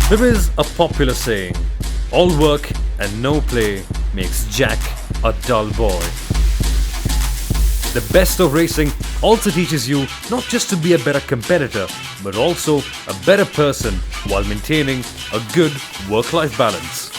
There is a popular saying, all work and no play makes Jack a dull boy. The best of racing also teaches you not just to be a better competitor, but also a better person while maintaining a good work-life balance.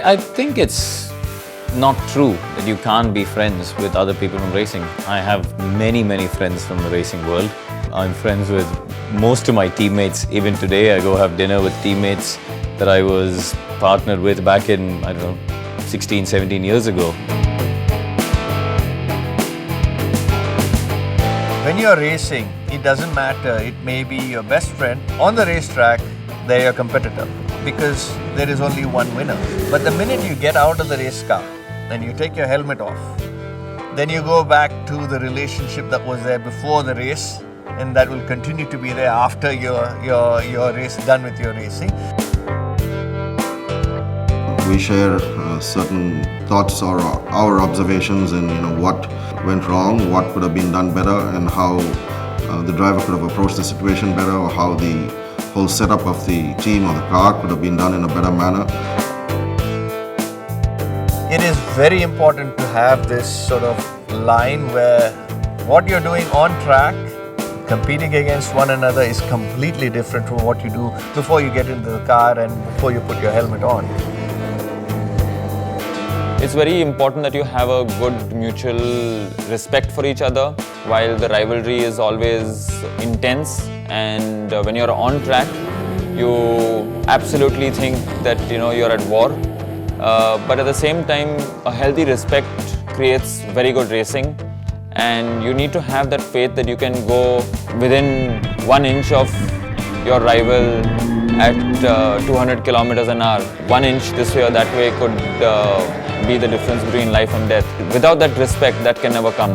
I think it's not true that you can't be friends with other people from racing. I have many friends from the racing world. I'm friends with most of my teammates. Even today, I go have dinner with teammates that I was partnered with back in, 16, 17 years ago. When you're racing, it doesn't matter. It may be your best friend. On the racetrack, they're your competitor because there is only one winner. But the minute you get out of the race car and you take your helmet off, then you go back to the relationship that was there before the race, and that will continue to be there after your race done with your racing. We share certain thoughts or our observations and what went wrong, what could have been done better, and how the driver could have approached the situation better, or how the whole setup of the team or the car could have been done in a better manner. It is very important to have this sort of line where what you're doing on track, competing against one another, is completely different from what you do before you get into the car and before you put your helmet on. It's very important that you have a good mutual respect for each other while the rivalry is always intense, and when you're on track you absolutely think that you're at war, but at the same time a healthy respect creates very good racing, and you need to have that faith that you can go within 1 inch of your rival at 200 kilometers an hour. 1 inch this way or that way could be the difference between life and death. Without that respect, that can never come.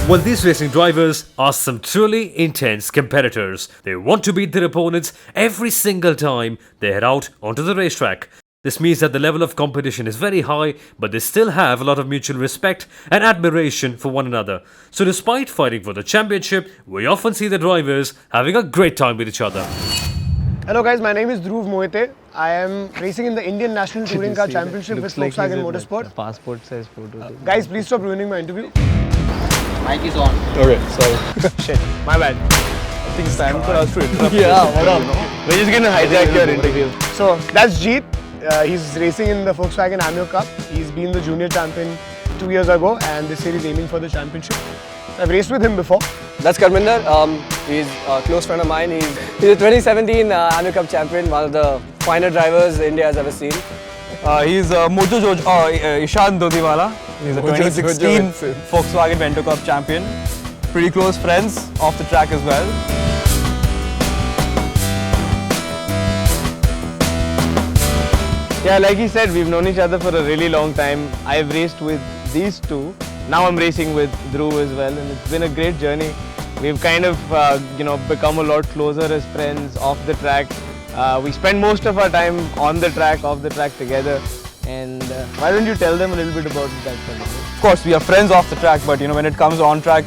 Well, these racing drivers are some truly intense competitors. They want to beat their opponents every single time they head out onto the racetrack. This means that the level of competition is very high, but they still have a lot of mutual respect and admiration for one another. So despite fighting for the championship, we often see the drivers having a great time with each other. Hello guys, my name is Dhruv Mohite. I am racing in the Indian National Touring Car Championship with Volkswagen Motorsport. Passport says photo. Guys, please stop ruining my interview. Mic is on. Okay, sorry. Shit, my bad. I think it's time for us to interrupt. Yeah, what up? We're just going to hijack your interview. So, that's Jeet. He's racing in the Volkswagen Amio Cup. He's been the junior champion 2 years ago, and this year he's aiming for the championship. I've raced with him before. That's Karminder. He's a close friend of mine. He's a 2017 Amio Cup champion, one of the finer drivers India has ever seen. He's Ishan Dodiwala. He's a 2016 Volkswagen Vento Cup champion. Pretty close friends off the track as well. Yeah, like he said, we've known each other for a really long time. I've raced with these two. Now I'm racing with Dhruv as well, and it's been a great journey. We've kind of, become a lot closer as friends off the track. We spend most of our time on the track, off the track together. And why don't you tell them a little bit about that? Of course, we are friends off the track, but when it comes on track,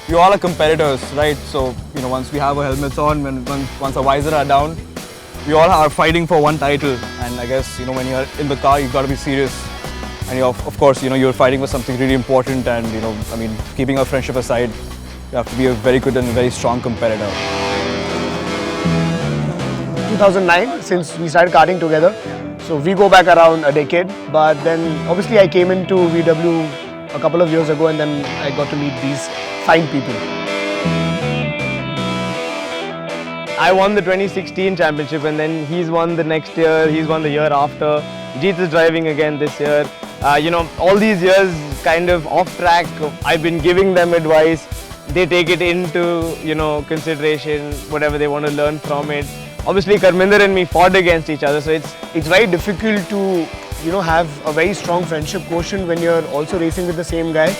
we all are competitors, right? So, once we have our helmets on, once our visors are down, we all are fighting for one title. And I guess, when you're in the car, you've got to be serious. And of course, you're fighting for something really important, and keeping our friendship aside, you have to be a very good and very strong competitor. 2009, since we started karting together. So we go back around a decade, but then obviously I came into VW a couple of years ago, and then I got to meet these fine people. I won the 2016 championship, and then he's won the next year, he's won the year after. Jeet is driving again this year. All these years kind of off track, I've been giving them advice. They take it into, consideration, whatever they want to learn from it. Obviously, Karminder and me fought against each other, so It's very difficult to, have a very strong friendship quotient when you're also racing with the same guy.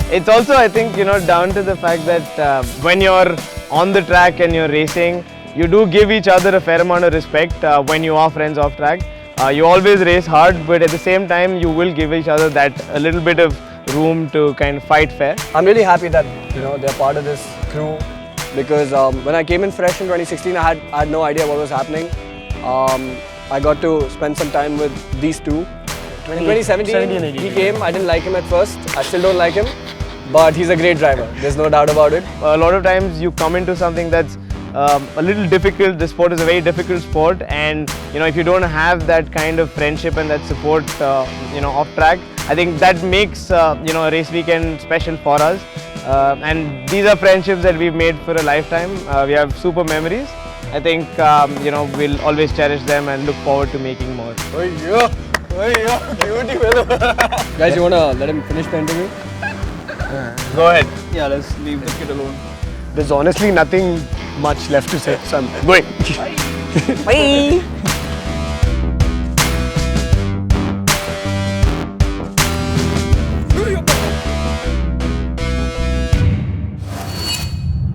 it's also, I think, down to the fact that when you're on the track and you're racing, you do give each other a fair amount of respect when you are friends off track. You always race hard, but at the same time, you will give each other that a little bit of room to kind of fight fair. I'm really happy that they're part of this crew, because when I came in fresh in 2016, I had no idea what was happening. I got to spend some time with these two. In 2017, he came. I didn't like him at first. I still don't like him, but he's a great driver. There's no doubt about it. A lot of times you come into something that's a little difficult. The sport is a very difficult sport, and if you don't have that kind of friendship and that support, off track, I think that makes a race weekend special for us. And these are friendships that we've made for a lifetime. We have super memories. I think we'll always cherish them and look forward to making more. Guys, you wanna let him finish the interview? Go ahead. Yeah, let's leave the kid alone. There's honestly nothing much left to say, so I'm going. Bye.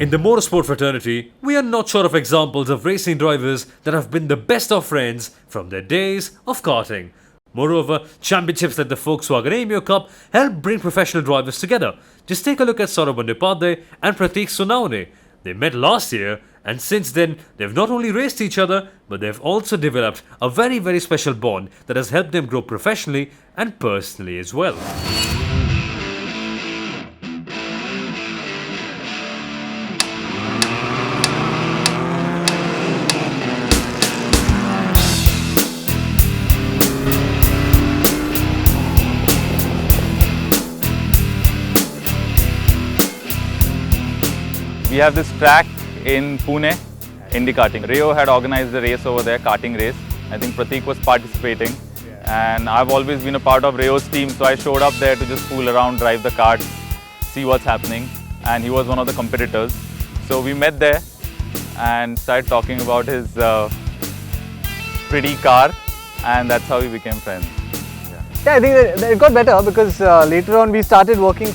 In the motorsport fraternity, we are not short of examples of racing drivers that have been the best of friends from their days of karting. Moreover, championships like the Volkswagen Amio Cup help bring professional drivers together. Just take a look at Saurabh Bandyopadhyay and Prateek Sonawane. They met last year, and since then, they've not only raced each other, but they've also developed a very, very special bond that has helped them grow professionally and personally as well. We have this track in Pune, Indy karting. Rio had organized a race over there, karting race. I think Prateek was participating, and I've always been a part of Rio's team, so I showed up there to just fool around, drive the kart, see what's happening, and he was one of the competitors. So we met there and started talking about his pretty car, and that's how we became friends. Yeah, I think that it got better because later on we started working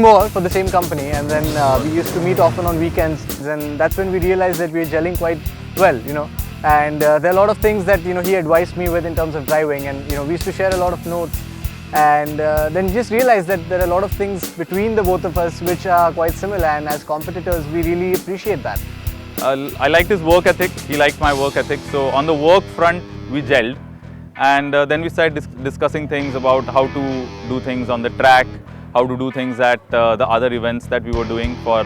more for the same company, and then we used to meet often on weekends, and that's when we realized that we were gelling quite well, and there are a lot of things that he advised me with in terms of driving, and we used to share a lot of notes, and then just realized that there are a lot of things between the both of us which are quite similar, and as competitors we really appreciate that. I liked his work ethic, he liked my work ethic, so on the work front we gelled, and then we started discussing things about how to do things on the track, how to do things at the other events that we were doing for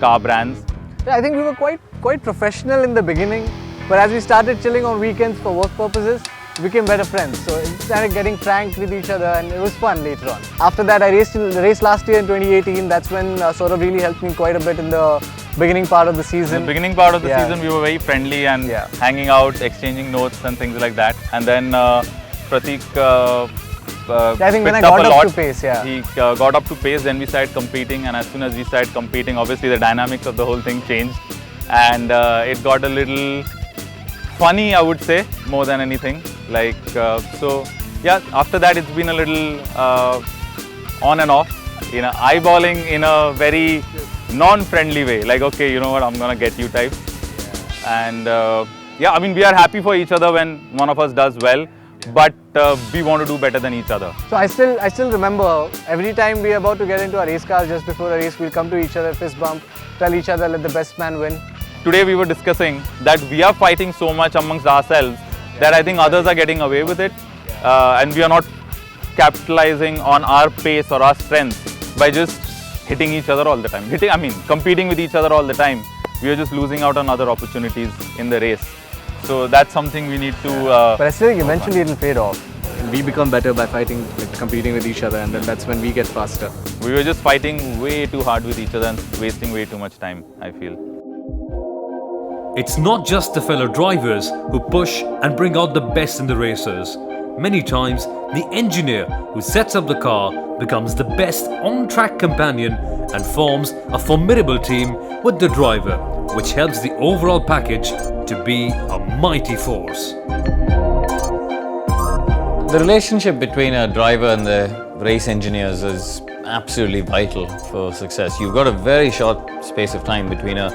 car brands. Yeah, I think we were quite professional in the beginning, but as we started chilling on weekends for work purposes, we became better friends. So we started getting pranked with each other, and it was fun later on. After that, I raced last year in 2018. That's when Saurabh really helped me quite a bit in the beginning part of the season. In the beginning part of the season, we were very friendly and hanging out, exchanging notes and things like that. And then Prateek I think when I got up to pace, he got up to pace, then we started competing, and as soon as we started competing, obviously the dynamics of the whole thing changed, and it got a little funny, I would say, more than anything. So yeah, after that it's been a little on and off, eyeballing in a very non-friendly way, like, okay, you know what, I'm gonna get you type. And yeah, I mean, we are happy for each other when one of us does well, but we want to do better than each other. So I still remember every time we are about to get into our race cars, just before a race, we'll come to each other, fist bump, tell each other, let the best man win. Today we were discussing that we are fighting so much amongst ourselves that I think others are getting away with it, and we are not capitalizing on our pace or our strength by just hitting each other all the time. Competing with each other all the time. We are just losing out on other opportunities in the race. So that's something we need to... but I still think eventually it'll fade off. we become better by fighting, like, competing with each other, and then that's when we get faster. We were just fighting way too hard with each other and wasting way too much time, I feel. It's not just the fellow drivers who push and bring out the best in the racers. Many times, the engineer who sets up the car becomes the best on-track companion and forms a formidable team with the driver, which helps the overall package to be a mighty force. The relationship between a driver and the race engineers is absolutely vital for success. You've got a very short space of time between a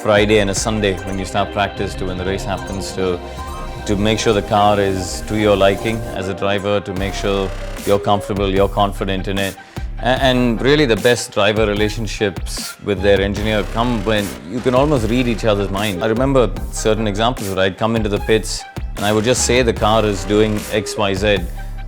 Friday and a Sunday when you start practice to when the race happens to make sure the car is to your liking as a driver, to make sure you're comfortable, you're confident in it. And really the best driver relationships with their engineer come when you can almost read each other's mind. I remember certain examples where I'd come into the pits and I would just say the car is doing X, Y, Z.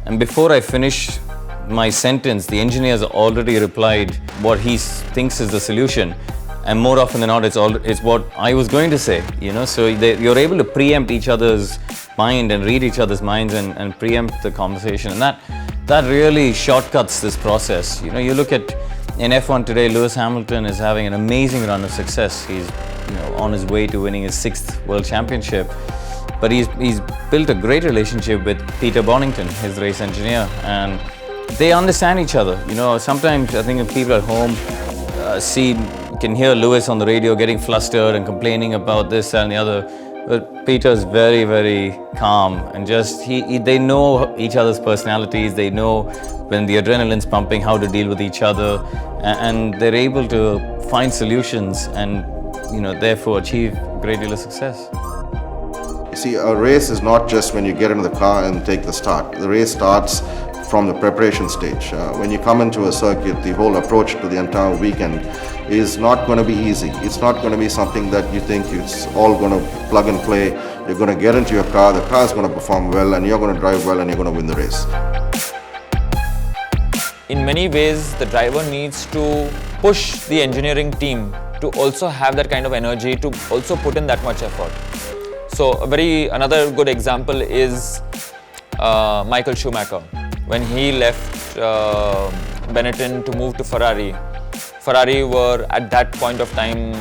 And before I finish my sentence, the engineer's already replied what he thinks is the solution. And more often than not, it's what I was going to say, you know. So you're able to preempt each other's mind and read each other's minds and preempt the conversation. And that really shortcuts this process. You know, you look at in F1 today, Lewis Hamilton is having an amazing run of success. He's, you know, on his way to winning his 6th World Championship. But he's built a great relationship with Peter Bonington, his race engineer, and they understand each other. You know, sometimes I think if people at home can hear Lewis on the radio getting flustered and complaining about this and the other, but Peter's very, very calm and just they know each other's personalities. They know when the adrenaline's pumping how to deal with each other, and they're able to find solutions and, you know, therefore achieve a great deal of success. You see, a race is not just when you get into the car and take the start. The race starts from the preparation stage. When you come into a circuit, the whole approach to the entire weekend is not going to be easy. It's not going to be something that you think it's all going to plug and play. You're going to get into your car, the car is going to perform well, and you're going to drive well, and you're going to win the race. In many ways, the driver needs to push the engineering team to also have that kind of energy, to also put in that much effort. So another good example is Michael Schumacher. When he left Benetton to move to Ferrari, Ferrari were at that point of time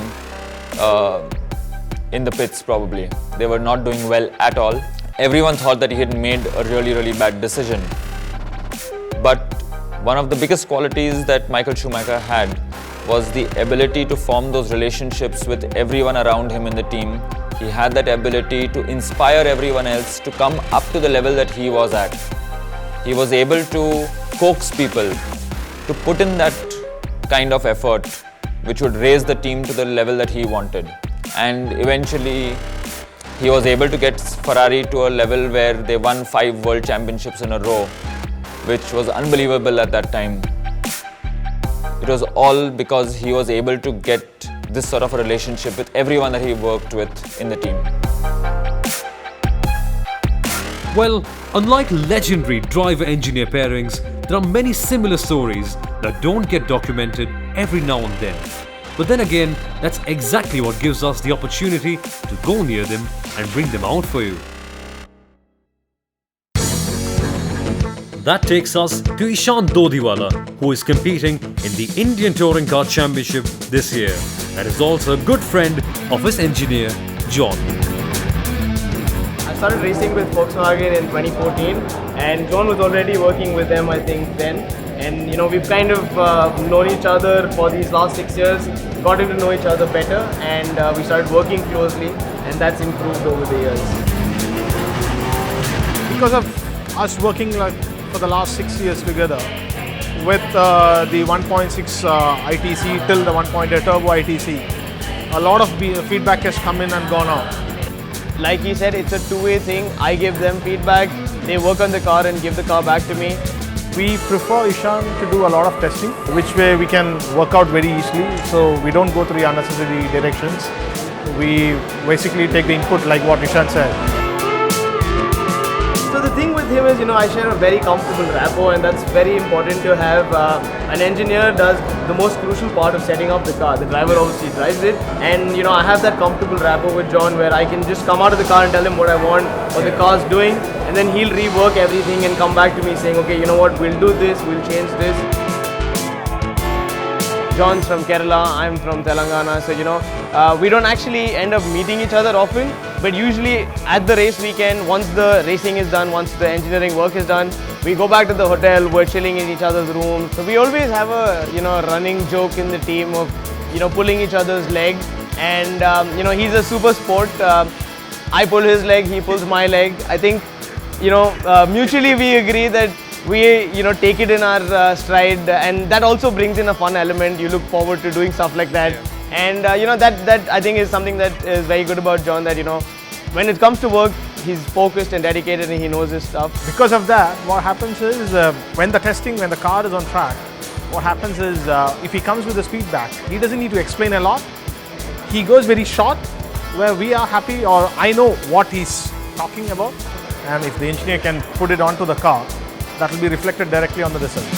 in the pits probably. They were not doing well at all. Everyone thought that he had made a really, really bad decision. But one of the biggest qualities that Michael Schumacher had was the ability to form those relationships with everyone around him in the team. He had that ability to inspire everyone else to come up to the level that he was at. He was able to coax people to put in that kind of effort which would raise the team to the level that he wanted. And eventually he was able to get Ferrari to a level where they won 5 world championships in a row, which was unbelievable at that time. It was all because he was able to get this sort of a relationship with everyone that he worked with in the team. Well, unlike legendary driver-engineer pairings, there are many similar stories that don't get documented every now and then. But then again, that's exactly what gives us the opportunity to go near them and bring them out for you. That takes us to Ishan Dodiwala, who is competing in the Indian Touring Car Championship this year and is also a good friend of his engineer, John. I started racing with Volkswagen in 2014, and John was already working with them, I think, then. And you know, we've kind of known each other for these last 6 years, gotten to know each other better, and we started working closely, and that's improved over the years. Because of us working for the last 6 years together, with the 1.6 ITC till the 1.8 turbo ITC, a lot of feedback has come in and gone out. Like he said, it's a two-way thing. I give them feedback, they work on the car and give the car back to me. We prefer Ishan to do a lot of testing, which way we can work out very easily, so we don't go through the unnecessary directions. We basically take the input like what Ishan said. So the thing with him is, you know, I share a very comfortable rapport, and that's very important to have. An engineer does the most crucial part of setting up the car. The driver obviously drives it, and you know, I have that comfortable rapport with John where I can just come out of the car and tell him what I want, what the car's doing, and then he'll rework everything and come back to me saying, okay, you know what, we'll do this, we'll change this. John's from Kerala, I'm from Telangana, so we don't actually end up meeting each other often, but usually at the race weekend, once the racing is done, once the engineering work is done, we go back to the hotel, we're chilling in each other's rooms. So we always have a running joke in the team of pulling each other's leg, and he's a super sport. I pull his leg, he pulls my leg. I think mutually we agree that we take it in our stride, and that also brings in a fun element. You look forward to doing stuff like that, and that I think is something that is very good about John, that when it comes to work, he's focused and dedicated and he knows his stuff. Because of that, what happens is when the car is on track, what happens is if he comes with his feedback, he doesn't need to explain a lot. He goes very short, where we are happy, or I know what he's talking about, and if the engineer can put it onto the car, that will be reflected directly on the results.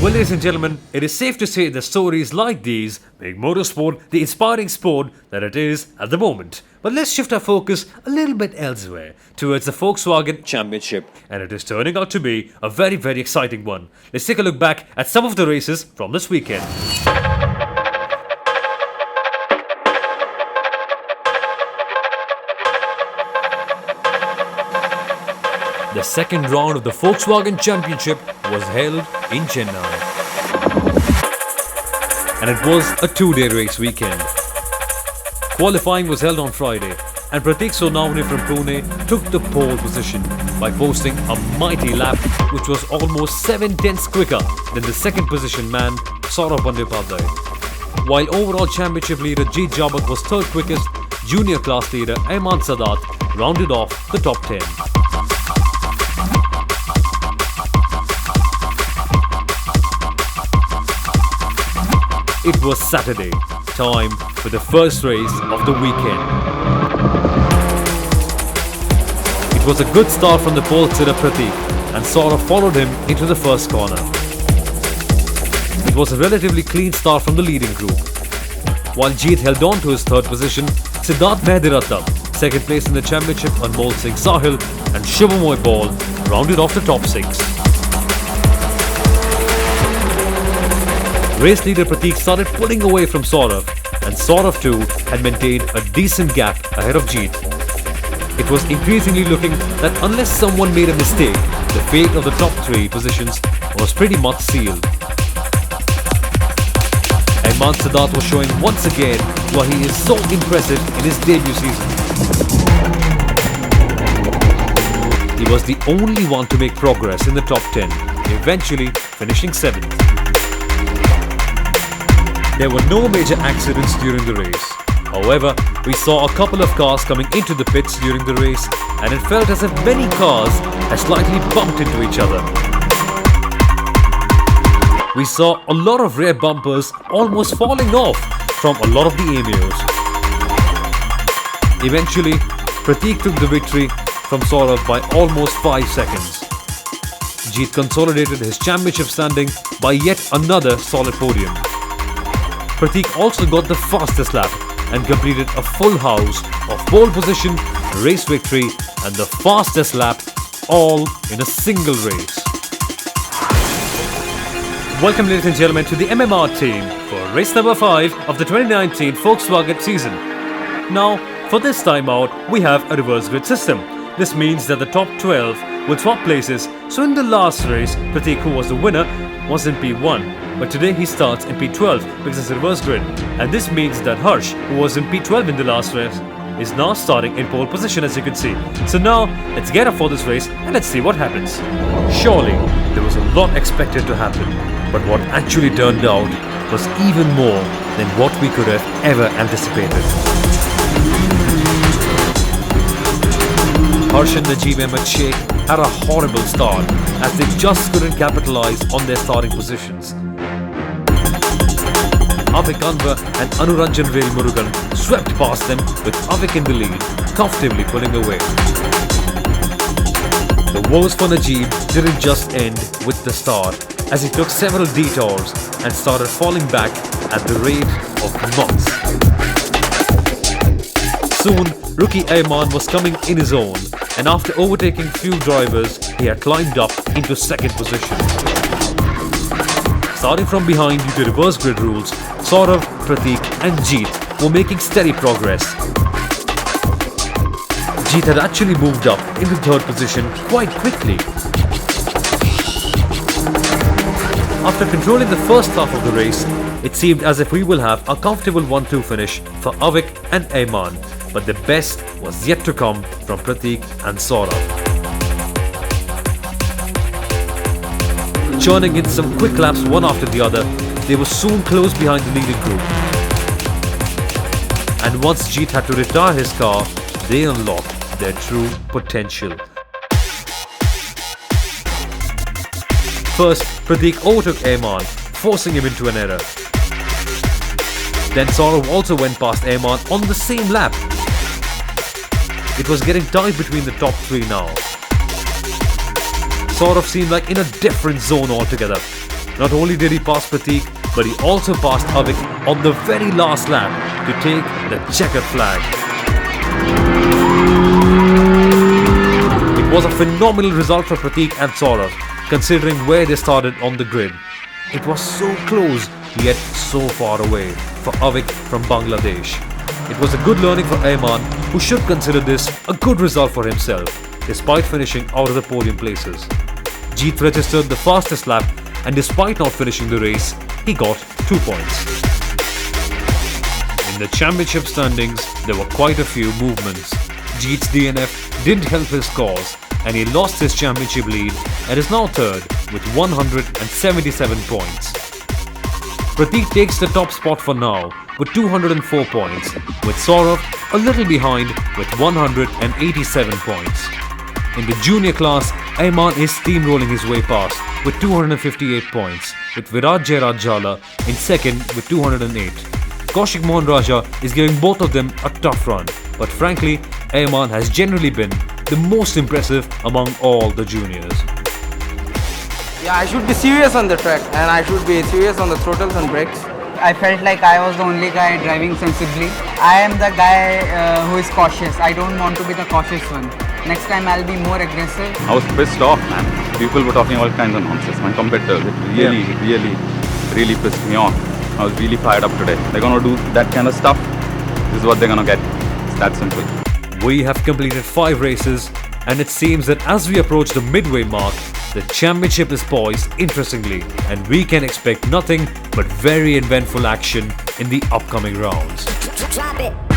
Well, ladies and gentlemen, it is safe to say that stories like these make motorsport the inspiring sport that it is at the moment. But let's shift our focus a little bit elsewhere, towards the Volkswagen Championship, and it is turning out to be a very, very exciting one. Let's take a look back at some of the races from this weekend. The second round of the Volkswagen Championship was held in Chennai. And it was a two-day race weekend. Qualifying was held on Friday, and Pratik Sonawani from Pune took the pole position by posting a mighty lap which was almost 7/10 quicker than the second position man Saurabh Bandyopadhyay. While overall championship leader Jeet Jabak was third quickest, junior class leader Ayman Sadat rounded off the top 10. It was Saturday, time for the first race of the weekend. It was a good start from the pole sitter Pratik, and Saurabh followed him into the first corner. It was a relatively clean start from the leading group. While Jeet held on to his third position, Siddharth Mehdiratnam, second place in the championship, Anmol Singh Sahil and Shubhamoy Ball rounded off the top 6. Race leader Pratik started pulling away from Saurabh, and Saurabh too had maintained a decent gap ahead of Jeet. It was increasingly looking that unless someone made a mistake, the fate of the top 3 positions was pretty much sealed. Ayman Sadat was showing once again why he is so impressive in his debut season. He was the only one to make progress in the top 10, eventually finishing 7th. There were no major accidents during the race. However, we saw a couple of cars coming into the pits during the race, and it felt as if many cars had slightly bumped into each other. We saw a lot of rear bumpers almost falling off from a lot of the AMOs. Eventually, Pratik took the victory from Saurabh by almost 5 seconds. Jeet consolidated his championship standing by yet another solid podium. Pratik also got the fastest lap and completed a full house of pole position, race victory and the fastest lap, all in a single race. Welcome, ladies and gentlemen, to the MMR team for race number 5 of the 2019 Volkswagen season. Now, for this time out, we have a reverse grid system. This means that the top 12 will swap places. So in the last race, Pratik, who was the winner, was in P1. But today he starts in P12 because it's a reverse grid. And this means that Harsh, who was in P12 in the last race, is now starting in pole position, as you can see. So now, let's get up for this race and let's see what happens. Surely, there was a lot expected to happen. But what actually turned out was even more than what we could have ever anticipated. Harsh and Najeeb Ahmed Sheikh had a horrible start as they just couldn't capitalize on their starting positions. Avik Anwar and Anuranjan Murugan swept past them with Avik in the lead, comfortably pulling away. The woes for Najeeb didn't just end with the start, as he took several detours and started falling back at the rate of knots. Soon, rookie Ayman was coming in his own, and after overtaking few drivers, he had climbed up into second position. Starting from behind due to reverse grid rules, Saurav, Prateek and Jeet were making steady progress. Jeet had actually moved up into third position quite quickly. After controlling the first half of the race, it seemed as if we will have a comfortable 1-2 finish for Avik and Ayman, but the best was yet to come from Prateek and Saurav. Churning in some quick laps one after the other, they were soon close behind the leading group. And once Jeet had to retire his car, they unlocked their true potential. First, Prateek overtook Ayman, forcing him into an error. Then Saurav also went past Ayman on the same lap. It was getting tight between the top three now. Saurav seemed like in a different zone altogether. Not only did he pass Prateek, but he also passed Avik on the very last lap to take the checkered flag. It was a phenomenal result for Prateek and Saurav, considering where they started on the grid. It was so close, yet so far away for Avik from Bangladesh. It was a good learning for Ayman, who should consider this a good result for himself, despite finishing out of the podium places. Jeet registered the fastest lap, and despite not finishing the race, he got 2 points. In the championship standings, there were quite a few movements. Jeet's DNF didn't help his cause, and he lost his championship lead and is now third with 177 points. Prateek takes the top spot for now with 204 points, with Saurav a little behind with 187 points. In the junior class, Ayman is steamrolling his way past with 258 points, with Virat Jairaj in second with 208. Kaushik Mohan Raja is giving both of them a tough run, but frankly, Ayman has generally been the most impressive among all the juniors. Yeah, I should be serious on the track and I should be serious on the throttles and brakes. I felt like I was the only guy driving sensibly. I am the guy who is cautious. I don't want to be the cautious one. Next time I'll be more aggressive. I was pissed off, man. People were talking all kinds of nonsense. My competitors, it really pissed me off. I was really fired up today. They're gonna do that kind of stuff. This is what they're gonna get. It's that simple. We have completed 5 races, and it seems that as we approach the midway mark, the championship is poised interestingly, and we can expect nothing but very eventful action in the upcoming rounds. Drop it.